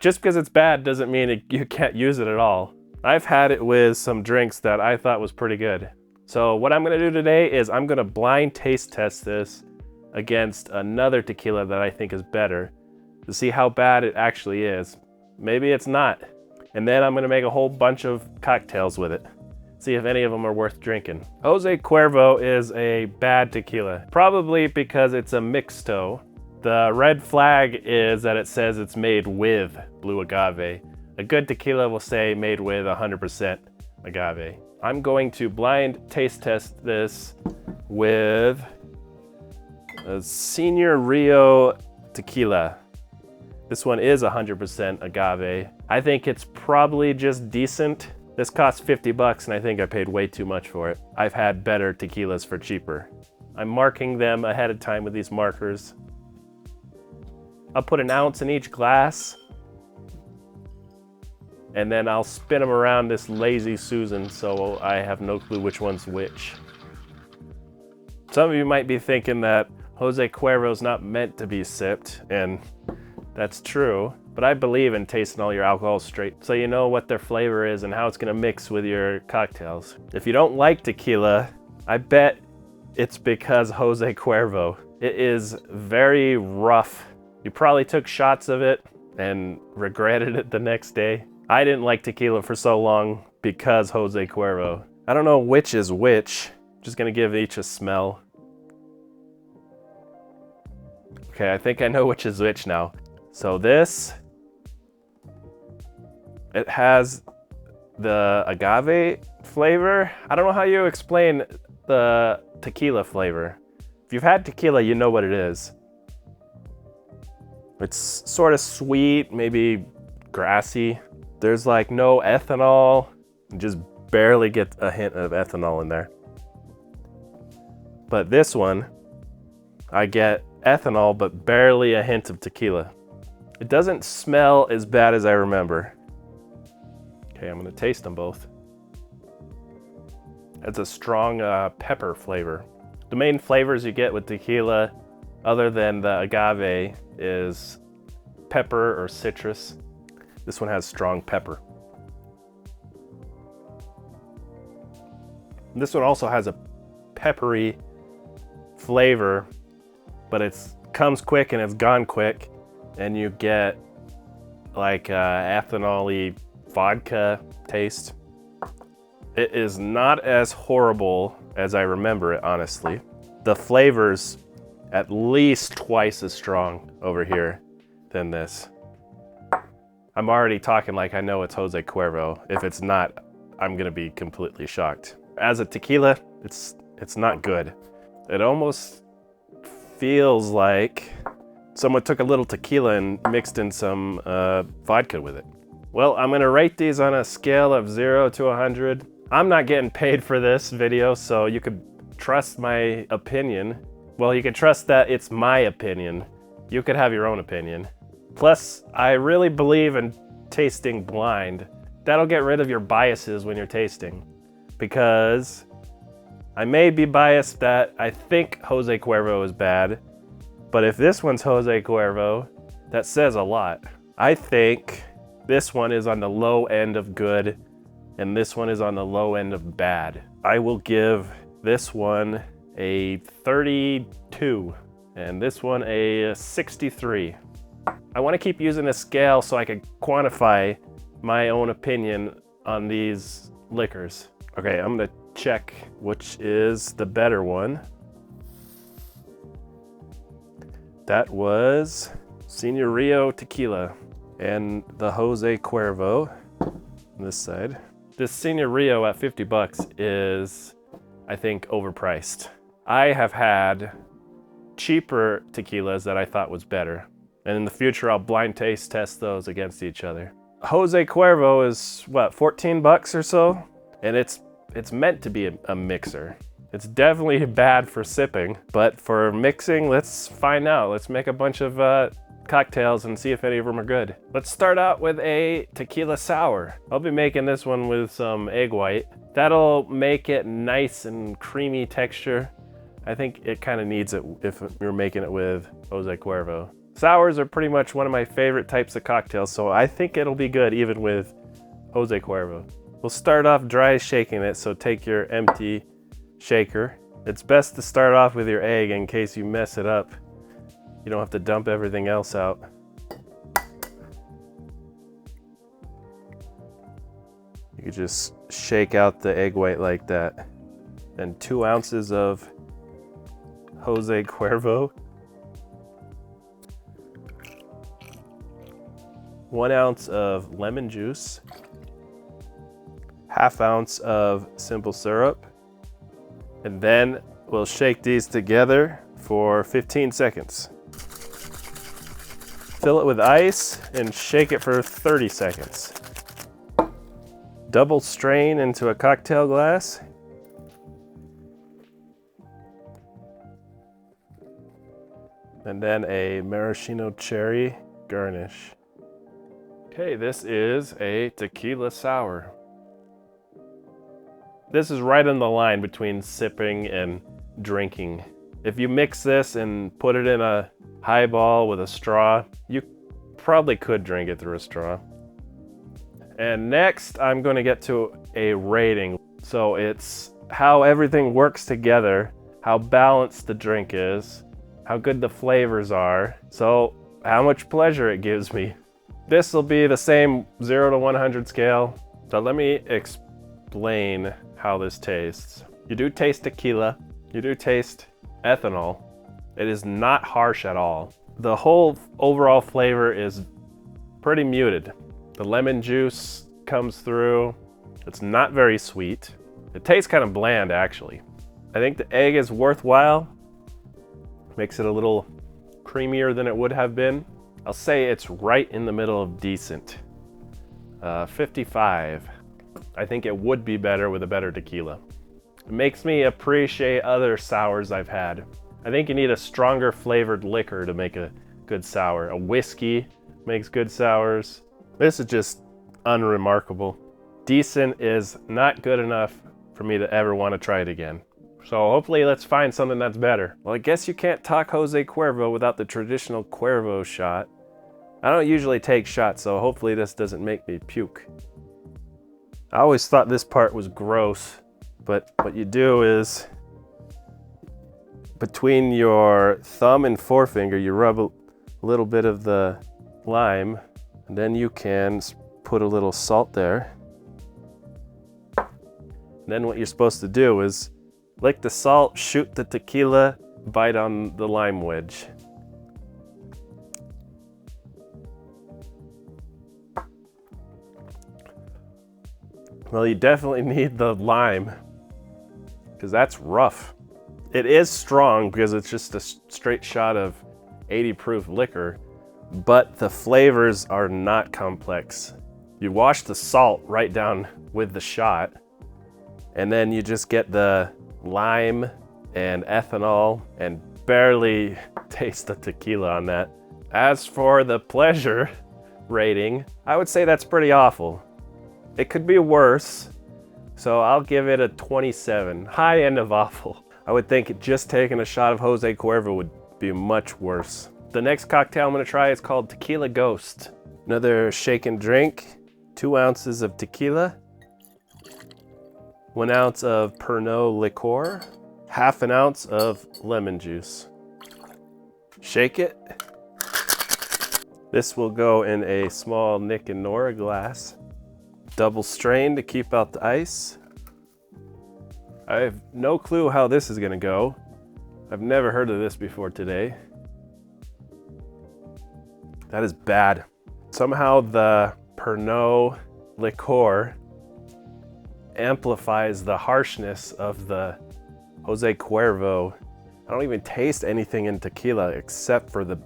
Just because it's bad doesn't mean you can't use it at all. I've had it with some drinks that I thought was pretty good. So what I'm gonna do today is I'm gonna blind taste test this against another tequila that I think is better to see how bad it actually is. Maybe it's not. And then I'm gonna make a whole bunch of cocktails with it. See if any of them are worth drinking. Jose Cuervo is a bad tequila, probably because it's a mixto. The red flag is that it says it's made with blue agave. A good tequila will say made with 100% agave. I'm going to blind taste test this with a Senor Rio tequila. This one is 100% agave. I think it's probably just decent. This cost 50 bucks and I think I paid way too much for it. I've had better tequilas for cheaper. I'm marking them ahead of time with these markers. I'll put an ounce in each glass and then I'll spin them around this lazy Susan so I have no clue which one's which. Some of you might be thinking that Jose Cuervo's not meant to be sipped, and that's true, but I believe in tasting all your alcohols straight so you know what their flavor is and how it's gonna mix with your cocktails. If you don't like tequila, I bet it's because Jose Cuervo. It is very rough. You probably took shots of it and regretted it the next day. I didn't like tequila for so long because Jose Cuervo. I don't know which is which. I'm just gonna give each a smell. Okay, I think I know which is which now. So this, it has the agave flavor. I don't know how you explain the tequila flavor. If you've had tequila, you know what it is. It's sort of sweet, maybe grassy. There's like no ethanol. You just barely get a hint of ethanol in there. But this one, I get ethanol, but barely a hint of tequila. It doesn't smell as bad as I remember. Okay, I'm gonna taste them both. It's a strong pepper flavor. The main flavors you get with tequila, other than the agave, is pepper or citrus. This one has strong pepper. This one also has a peppery flavor, but it comes quick and it's gone quick, and you get like ethanol-y vodka taste. It is not as horrible as I remember it, honestly. The flavor's at least twice as strong over here than this. I'm already talking like I know it's Jose Cuervo. If it's not, I'm gonna be completely shocked. As a tequila, it's not good. It almost feels like someone took a little tequila and mixed in some vodka with it. Well, I'm gonna rate these on a scale of 0 to 100. I'm not getting paid for this video, so you could trust my opinion. Well, you can trust that it's my opinion. You could have your own opinion. Plus, I really believe in tasting blind. That'll get rid of your biases when you're tasting. Because I may be biased that I think Jose Cuervo is bad, but if this one's Jose Cuervo, that says a lot. I think this one is on the low end of good, and this one is on the low end of bad. I will give this one a 32, and this one a 63. I want to keep using a scale so I can quantify my own opinion on these liquors. Okay, I'm gonna check which is the better one. That was Senor Rio Tequila and the Jose Cuervo on this side. This Senor Rio at 50 bucks is, I think, overpriced. I have had cheaper tequilas that I thought was better. And in the future, I'll blind taste test those against each other. Jose Cuervo is, what, 14 bucks or so? And it's meant to be a mixer. It's definitely bad for sipping, but for mixing, let's find out. Let's make a bunch of cocktails and see if any of them are good. Let's start out with a Tequila Sour. I'll be making this one with some egg white. That'll make it nice and creamy texture. I think it kind of needs it if you're making it with Jose Cuervo. Sours are pretty much one of my favorite types of cocktails, so I think it'll be good even with Jose Cuervo. We'll start off dry shaking it, so take your empty shaker. It's best to start off with your egg in case you mess it up. You don't have to dump everything else out. You could just shake out the egg white like that. Then 2 ounces of Jose Cuervo. 1 ounce of lemon juice. ½ ounce of simple syrup. And then we'll shake these together for 15 seconds. Fill it with ice and shake it for 30 seconds. Double strain into a cocktail glass. And then a maraschino cherry garnish. Okay, this is a tequila sour. This is right on the line between sipping and drinking. If you mix this and put it in a highball with a straw, you probably could drink it through a straw. And next, I'm going to get to a rating. So it's how everything works together, how balanced the drink is, how good the flavors are, so how much pleasure it gives me. This will be the same 0 to 100 scale. So let me explain how this tastes. You do taste tequila, you do taste ethanol. It is not harsh at all. The whole overall flavor is pretty muted. The lemon juice comes through. It's not very sweet. It tastes kind of bland, actually. I think the egg is worthwhile. Makes it a little creamier than it would have been. I'll say it's right in the middle of decent. 55. I think it would be better with a better tequila. It makes me appreciate other sours I've had. I think you need a stronger flavored liquor to make a good sour. A whiskey makes good sours. This is just unremarkable. Decent is not good enough for me to ever want to try it again. So hopefully let's find something that's better. Well, I guess you can't talk Jose Cuervo without the traditional Cuervo shot. I don't usually take shots, so hopefully this doesn't make me puke. I always thought this part was gross, but what you do is between your thumb and forefinger, you rub a little bit of the lime, and then you can put a little salt there. And then what you're supposed to do is lick the salt, shoot the tequila, bite on the lime wedge. Well, you definitely need the lime, because that's rough. It is strong because it's just a straight shot of 80 proof liquor, but the flavors are not complex. You wash the salt right down with the shot, and then you just get the lime and ethanol and barely taste the tequila on that. As for the pleasure rating, I would say that's pretty awful. It could be worse, so I'll give it a 27. High end of awful. I would think just taking a shot of Jose Cuervo would be much worse. The next cocktail I'm gonna try is called Tequila Ghost. Another shaken drink, 2 ounces of tequila, 1 ounce of Pernod liqueur, ½ an ounce of lemon juice. Shake it. This will go in a small Nick and Nora glass. Double strain to keep out the ice. I have no clue how this is gonna go. I've never heard of this before today. That is bad. Somehow the Pernod liqueur amplifies the harshness of the Jose Cuervo. I don't even taste anything in tequila except for the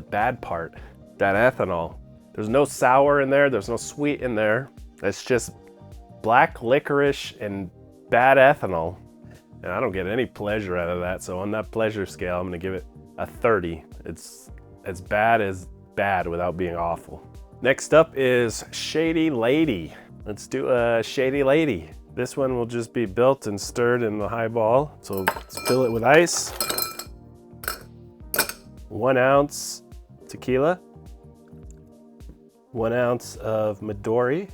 bad part, that ethanol. There's no sour in there, there's no sweet in there. It's just black licorice and bad ethanol. And I don't get any pleasure out of that, so on that pleasure scale, I'm gonna give it a 30. It's as bad without being awful. Next up is Shady Lady. Let's do a Shady Lady. This one will just be built and stirred in the highball. So let's fill it with ice. 1 ounce tequila, 1 ounce of Midori,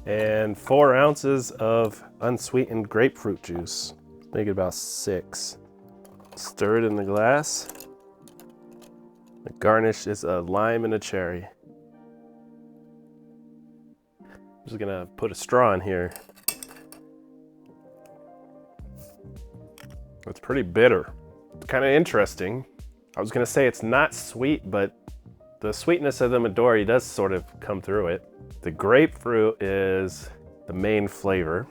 and 4 ounces of unsweetened grapefruit juice. Make it about 6. Stir it in the glass. The garnish is a lime and a cherry. I'm just gonna put a straw in here. It's pretty bitter. It's kind of interesting. I was gonna say it's not sweet, but the sweetness of the Midori does sort of come through it. The grapefruit is the main flavor.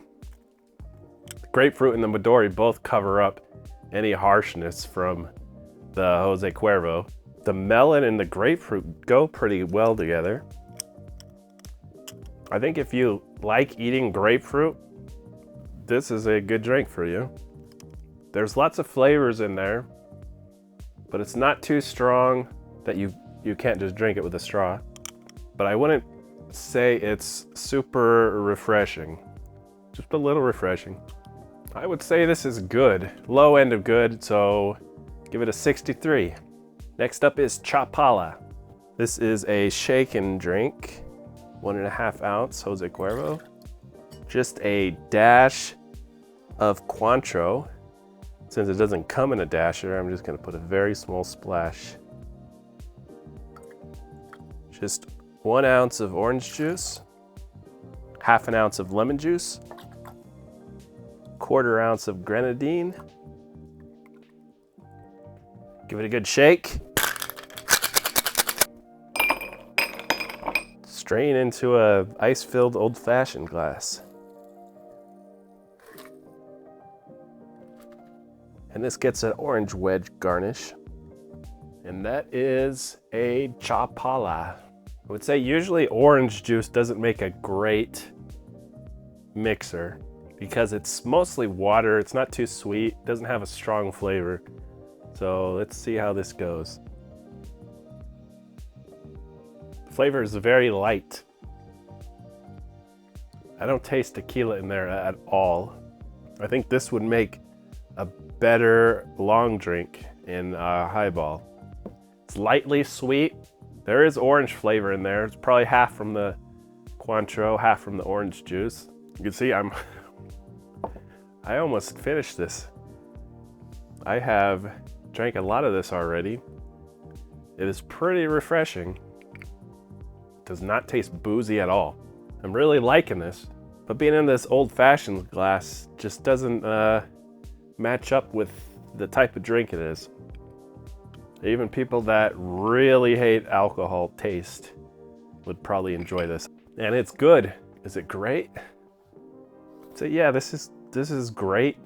The grapefruit and the Midori both cover up any harshness from the Jose Cuervo. The melon and the grapefruit go pretty well together. I think if you like eating grapefruit, this is a good drink for you. There's lots of flavors in there, but it's not too strong that you can't just drink it with a straw. But I wouldn't say it's super refreshing. Just a little refreshing. I would say this is good. Low end of good, so give it a 63. Next up is Chapala. This is a shaken drink. 1.5 ounce Jose Cuervo. Just a dash of Cointreau. Since it doesn't come in a dasher, I'm just gonna put a very small splash. Just 1 ounce of orange juice, 1/2 ounce of lemon juice, 1/4 ounce of Grenadine. Give it a good shake. Strain into a ice-filled old-fashioned glass. And this gets an orange wedge garnish. And that is a Chapala. I would say usually orange juice doesn't make a great mixer because it's mostly water, it's not too sweet, doesn't have a strong flavor. So let's see how this goes. The flavor is very light. I don't taste tequila in there at all. I think this would make a better long drink in a highball. It's lightly sweet. There is orange flavor in there. It's probably half from the Cointreau, half from the orange juice. You can see I almost finished this. I have drank a lot of this already. It is pretty refreshing. It does not taste boozy at all. I'm really liking this, but being in this old-fashioned glass just doesn't match up with the type of drink it is. Even people that really hate alcohol taste would probably enjoy this. And it's good. Is it great? So yeah, this is great.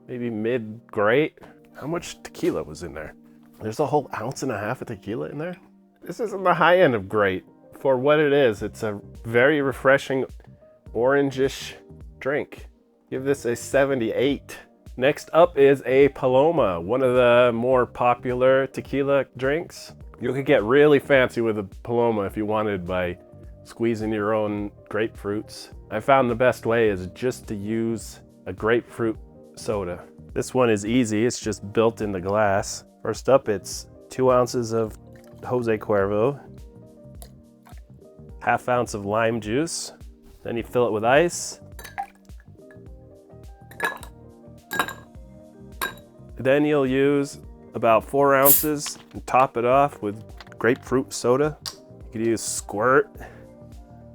Maybe mid-great. How much tequila was in there? There's a whole 1.5 ounces of tequila in there? This isn't the high end of great. For what it is, it's a very refreshing orangish drink. Give this a 78. Next up is a Paloma, one of the more popular tequila drinks. You could get really fancy with a Paloma if you wanted by squeezing your own grapefruits. I found the best way is just to use a grapefruit soda. This one is easy, it's just built in the glass. First up, it's 2 ounces of Jose Cuervo, 1/2 ounce of lime juice. Then you fill it with ice. Then you'll use about 4 ounces and top it off with grapefruit soda. You could use Squirt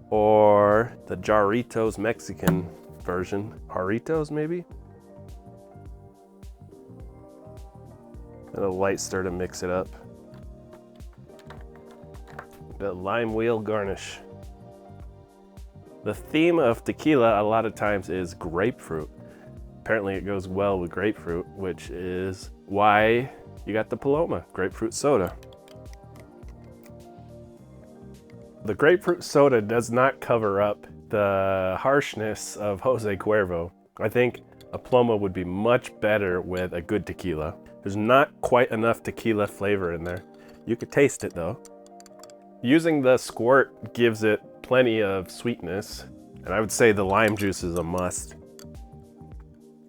or the Jarritos Mexican version. Jarritos maybe? And a light stir to mix it up. The lime wheel garnish. The theme of tequila a lot of times is grapefruit. Apparently it goes well with grapefruit, which is why you got the Paloma, grapefruit soda. The grapefruit soda does not cover up the harshness of Jose Cuervo. I think a Paloma would be much better with a good tequila. There's not quite enough tequila flavor in there. You could taste it though. Using the Squirt gives it plenty of sweetness, and I would say the lime juice is a must.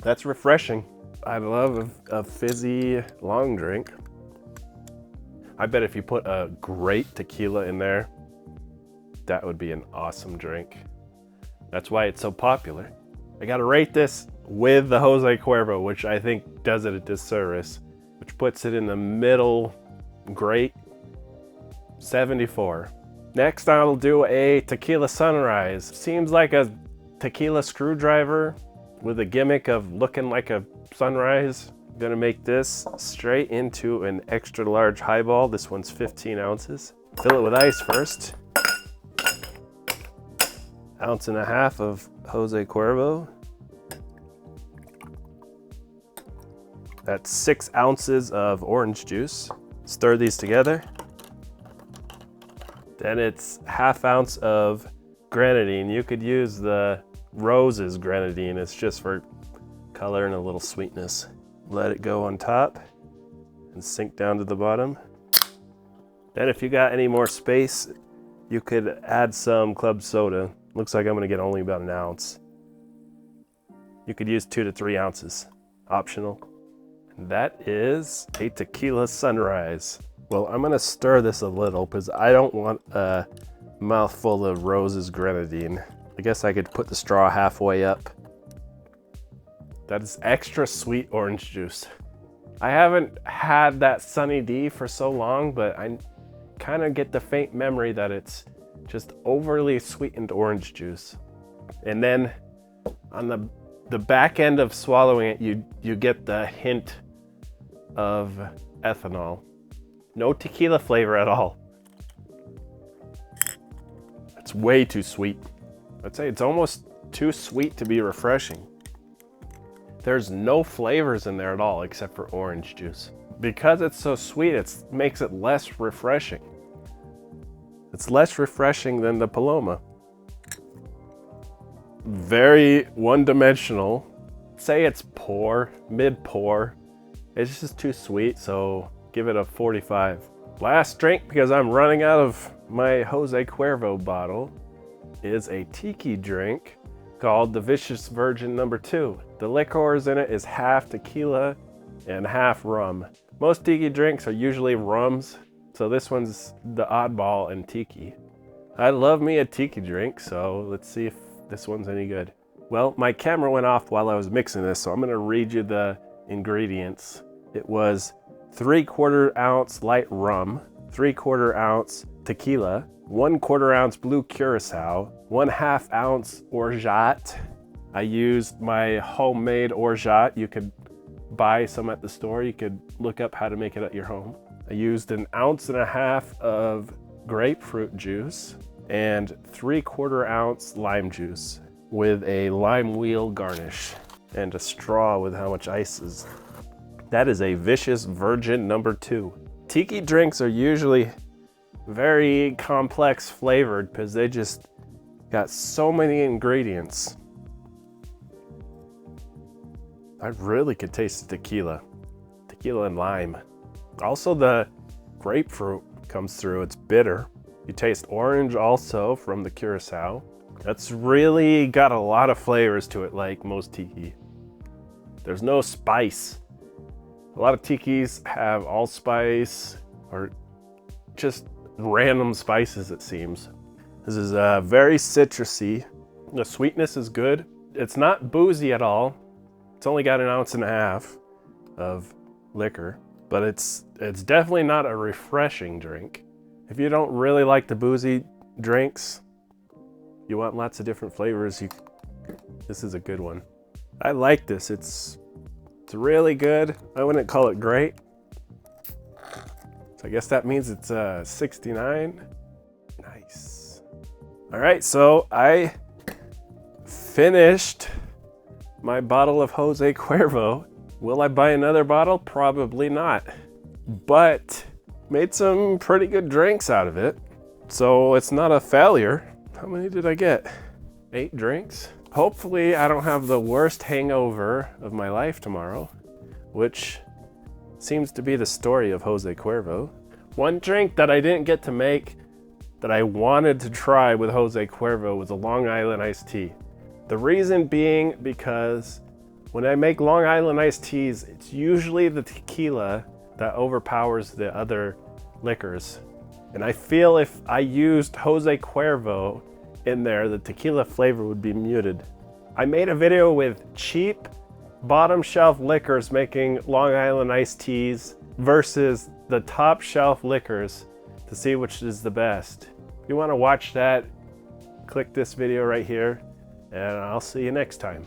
That's refreshing. I love a fizzy long drink. I bet if you put a great tequila in there, that would be an awesome drink. That's why it's so popular. I gotta rate this with the Jose Cuervo, which I think does it a disservice, which puts it in the middle great, 74. Next, I'll do a Tequila Sunrise. Seems like a tequila screwdriver with a gimmick of looking like a sunrise. I'm gonna make this straight into an extra large highball. This one's 15 ounces. Fill it with ice first. 1.5 ounces of Jose Cuervo. That's 6 ounces of orange juice. Stir these together. Then it's 1/2 ounce of Grenadine. You could use the Rose's Grenadine. It's just for color and a little sweetness. Let it go on top and sink down to the bottom. Then if you got any more space, you could add some club soda. Looks like I'm gonna get only about 1 ounce. You could use 2 to 3 ounces, optional. And that is a Tequila Sunrise. Well, I'm gonna stir this a little because I don't want a mouthful of Rose's Grenadine. I guess I could put the straw halfway up. That is extra sweet orange juice. I haven't had that Sunny D for so long, but I kind of get the faint memory that it's just overly sweetened orange juice. And then on the back end of swallowing it, you get the hint of ethanol. No tequila flavor at all. It's way too sweet. I'd say it's almost too sweet to be refreshing. There's no flavors in there at all except for orange juice. Because it's so sweet, it makes it less refreshing. It's less refreshing than the Paloma. Very one-dimensional. Say it's pour, mid-pour. It's just too sweet, so give it a 45. Last drink, because I'm running out of my Jose Cuervo bottle, is a tiki drink called the Vicious Virgin No. 2. The liqueurs in it is half tequila and half rum. Most tiki drinks are usually rums, so this one's the oddball in tiki. I love me a tiki drink, so let's see if this one's any good. Well, my camera went off while I was mixing this, so I'm gonna read you the ingredients. It was 3/4 ounce light rum, 3/4 ounce tequila, 1/4 ounce Blue Curaçao, 1/2 ounce orgeat. I used my homemade orgeat. You could buy some at the store. You could look up how to make it at your home. I used 1.5 ounces of grapefruit juice and 3/4 ounce lime juice with a lime wheel garnish and a straw with how much ice is. That is a Vicious Virgin No. 2. Tiki drinks are usually very complex flavored because they just got so many ingredients. I really could taste the tequila and lime. Also the grapefruit comes through, it's bitter. You taste orange also from the Curacao. That's really got a lot of flavors to it like most tiki. There's no spice. A lot of tikis have allspice or just random spices, it seems. This is very citrusy. The sweetness is good. It's not boozy at all. It's only got 1.5 ounces of liquor, but it's definitely not a refreshing drink. If you don't really like the boozy drinks, you want lots of different flavors, this is a good one. I like this. It's really good. I wouldn't call it great. So I guess that means it's 69. Nice. All right, so I finished my bottle of Jose Cuervo. Will I buy another bottle? Probably not. But made some pretty good drinks out of it. So it's not a failure. How many did I get? 8 drinks. Hopefully I don't have the worst hangover of my life tomorrow, which seems to be the story of Jose Cuervo. One drink that I didn't get to make that I wanted to try with Jose Cuervo was a Long Island iced tea. The reason being because when I make Long Island iced teas, it's usually the tequila that overpowers the other liquors. And I feel if I used Jose Cuervo in there, the tequila flavor would be muted. I made a video with cheap bottom shelf liquors making Long Island iced teas versus the top shelf liquors to see which is the best. If you want to watch that, click this video right here, and I'll see you next time.